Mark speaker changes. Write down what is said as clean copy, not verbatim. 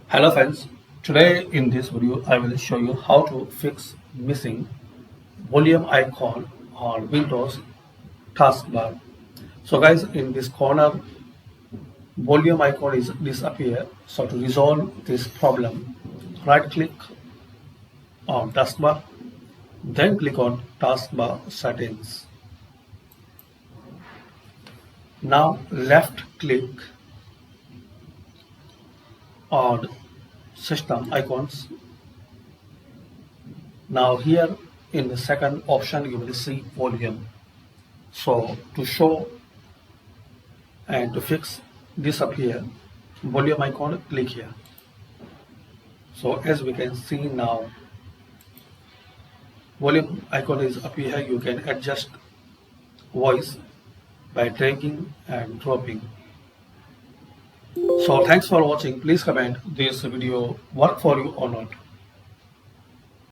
Speaker 1: Hello friends, today in this video I will show you how to fix missing volume icon on Windows taskbar. So guys, in this corner volume icon is disappear. So to resolve this problem, right click on taskbar, then click on taskbar settings. Now left click on system icons. Now here in the second option you will see volume. So to show and to fix disappear volume icon, click here. So as we can see now, volume icon is appear. You can adjust voice by dragging and dropping. So thanks for watching. Please comment this video work for you or not.